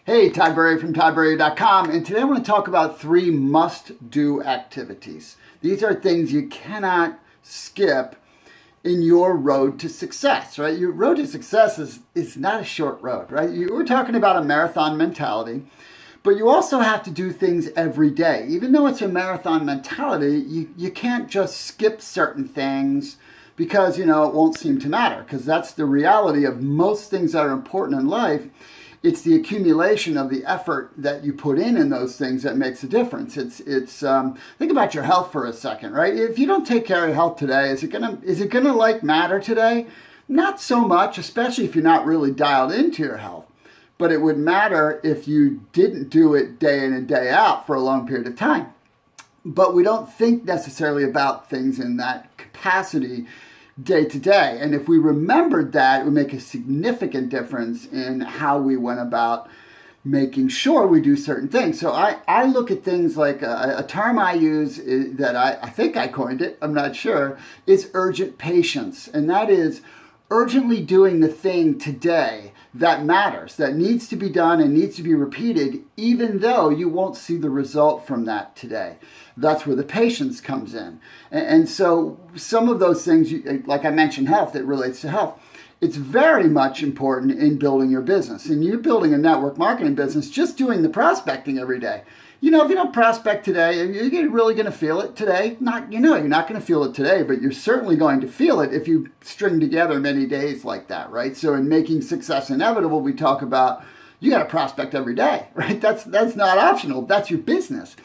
Hey, Todd Berry from toddberry.com, and today I want to talk about 3 must-do activities. These are things you cannot skip in your road to success, right? Your road to success is not a short road, right? We're talking about a marathon mentality, but you also have to do things every day. Even though it's a marathon mentality, you can't just skip certain things because, it won't seem to matter, because that's the reality of most things that are important in life. It's the accumulation of the effort that you put in those things that makes a difference. Think about your health for a second, right? If you don't take care of your health today, is it gonna matter today? Not so much, especially if you're not really dialed into your health. But it would matter if you didn't do it day in and day out for a long period of time. But we don't think necessarily about things in that capacity day to day. And if we remembered that, it would make a significant difference in how we went about making sure we do certain things. So I look at things like a term I use that I think I coined it, I'm not sure, is urgent patience. And that is urgently doing the thing today that matters, that needs to be done and needs to be repeated, even though you won't see the result from that today. That's where the patience comes in. And so some of those things, like I mentioned health, it relates to health. It's very much important in building your business. And you're building a network marketing business, just doing the prospecting every day. If you don't prospect today, you're really going to feel it today. You're not going to feel it today, but you're certainly going to feel it if you string together many days like that, right? So in Making Success Inevitable, we talk about you got to prospect every day, right? That's not optional. That's your business.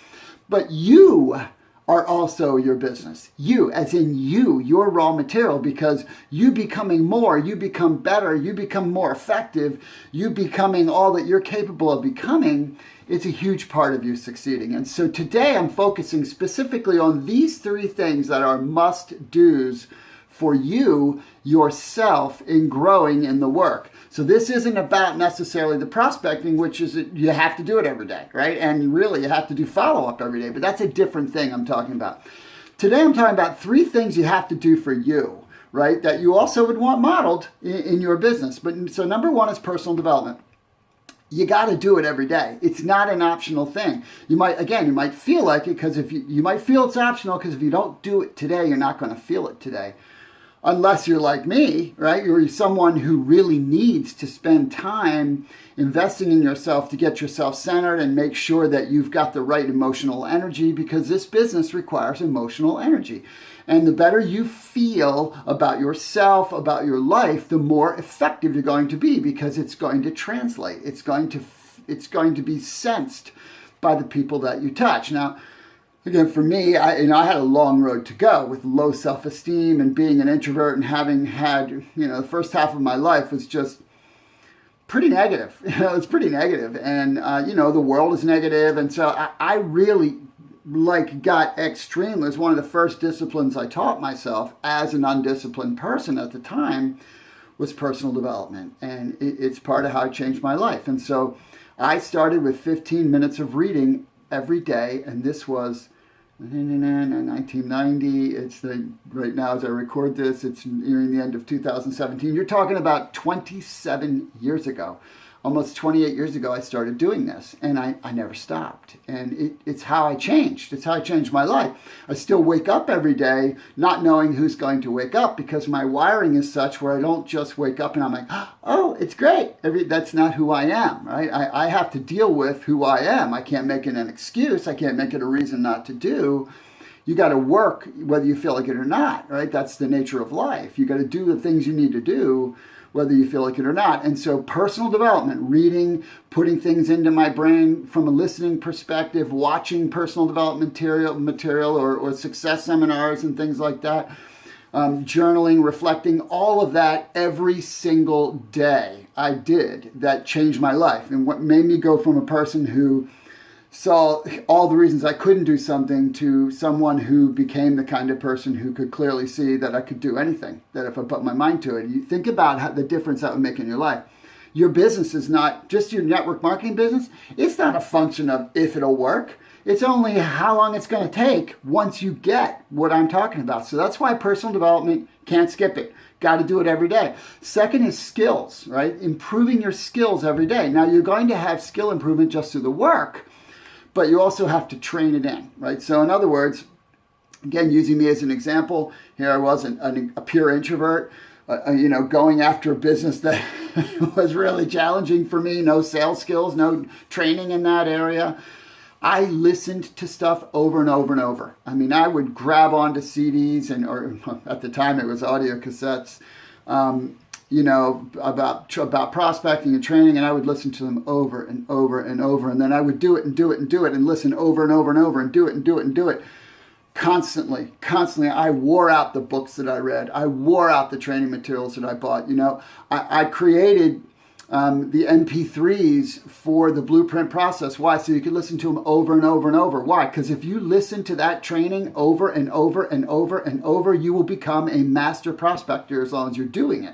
But you are also your business. You, as in you, your raw material, because you becoming more, you become better, you become more effective, you becoming all that you're capable of becoming, it's a huge part of you succeeding. And so today I'm focusing specifically on these 3 things that are must-dos for you, yourself, in growing in the work. So this isn't about necessarily the prospecting, which is you have to do it every day, right? And really you have to do follow-up every day, but that's a different thing I'm talking about. Today I'm talking about 3 things you have to do for you, right? That you also would want modeled in your business. So number 1 is personal development. You got to do it every day. It's not an optional thing. You might feel like it because you might feel it's optional because if you don't do it today, you're not going to feel it today. Unless you're like me, right? You're someone who really needs to spend time investing in yourself to get yourself centered and make sure that you've got the right emotional energy, because this business requires emotional energy. And the better you feel about yourself, about your life, the more effective you're going to be, because it's going to translate. It's going to be sensed by the people that you touch. Now, again, for me, I had a long road to go with low self-esteem and being an introvert and having had, the first half of my life was just pretty negative. It's pretty negative. And, the world is negative. And so I really got extreme. It was one of the first disciplines I taught myself as an undisciplined person at the time was personal development. And it's part of how I changed my life. And so I started with 15 minutes of reading every day. And this was 1990. Right now as I record this, it's nearing the end of 2017. You're talking about 27 years ago. Almost 28 years ago, I started doing this, and I never stopped. And it's how I changed. It's how I changed my life. I still wake up every day not knowing who's going to wake up, because my wiring is such where I don't just wake up and I'm like, oh, it's great. That's not who I am, right? I have to deal with who I am. I can't make it an excuse. I can't make it a reason not to do. You got to work whether you feel like it or not, right? That's the nature of life. You got to do the things you need to do whether you feel like it or not. And so personal development, reading, putting things into my brain from a listening perspective, watching personal development material or success seminars and things like that, journaling, reflecting, all of that every single day I did that changed my life. And what made me go from a person who saw all the reasons I couldn't do something to someone who became the kind of person who could clearly see that I could do anything, that if I put my mind to it. You think about the difference that would make in your life. Your business is not just your network marketing business. It's not a function of if it'll work. It's only how long it's going to take once you get what I'm talking about. So that's why personal development, can't skip it. got to do it every day. Second is skills, right? Improving your skills every day. Now, you're going to have skill improvement just through the work, but you also have to train it in, right? So in other words, again, using me as an example, here I was a pure introvert, going after a business that was really challenging for me, no sales skills, no training in that area. I listened to stuff over and over and over. I mean, I would grab onto CDs or at the time it was audio cassettes, about prospecting and training, and I would listen to them over and over and over. And then I would do it and do it and do it and listen over and over and over and do it and do it and do it. Constantly, I wore out the books that I read. I wore out the training materials that I bought. I created the MP3s for the blueprint process. Why? So you could listen to them over and over and over. Why? Because if you listen to that training over and over and over and over, you will become a master prospector as long as you're doing it.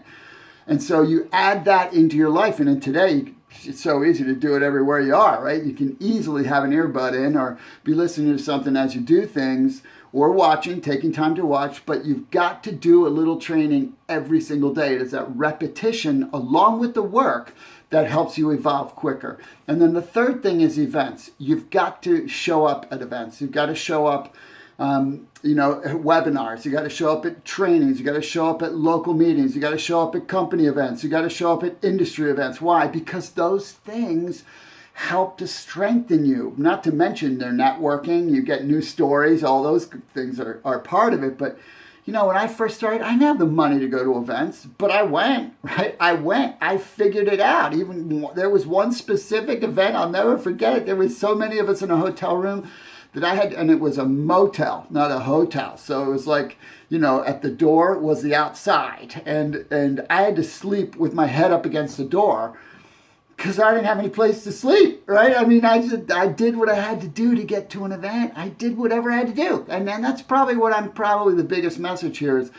And so you add that into your life. And in today, it's so easy to do it everywhere you are, right? You can easily have an earbud in or be listening to something as you do things or watching, taking time to watch, but you've got to do a little training every single day. It is that repetition along with the work that helps you evolve quicker. And then the third thing is events. You've got to show up at events. You've got to show up at webinars, you got to show up at trainings, you got to show up at local meetings, you got to show up at company events, you got to show up at industry events. Why? Because those things help to strengthen you. Not to mention their networking, you get new stories, all those things are part of it. But when I first started, I didn't have the money to go to events, but I went, right? I figured it out. Even there was one specific event, I'll never forget it. There was so many of us in a hotel room that I had, and it was a motel, not a hotel. So it was like, at the door was the outside. And I had to sleep with my head up against the door because I didn't have any place to sleep, right? I mean, I did what I had to do to get to an event. I did whatever I had to do. And then that's probably the biggest message here is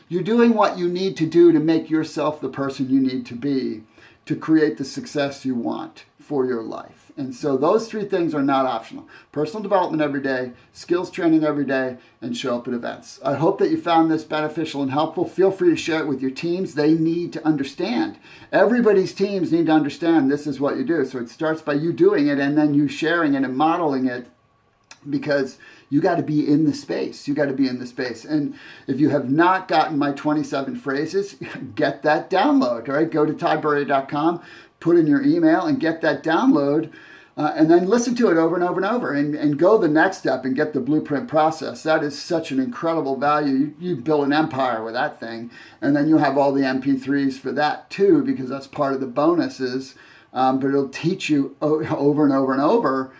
you're doing what you need to do to make yourself the person you need to be to create the success you want for your life. And so those three things are not optional. Personal development every day, skills training every day, and show up at events. I hope that you found this beneficial and helpful. Feel free to share it with your teams. They need to understand. Everybody's teams need to understand this is what you do. So it starts by you doing it and then you sharing it and modeling it, because you got to be in the space. You got to be in the space. And if you have not gotten my 27 phrases, get that download, right? Go to tyburry.com, put in your email and get that download, and then listen to it over and over and over and go the next step and get the blueprint process. That is such an incredible value. You build an empire with that thing. And then you'll have all the MP3s for that too, because that's part of the bonuses. But it'll teach you over and over and over,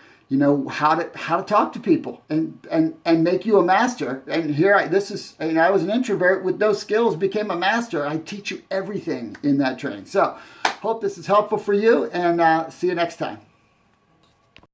how to talk to people and make you a master. And I was an introvert with no skills, became a master. I teach you everything in that training. So hope this is helpful for you, and see you next time.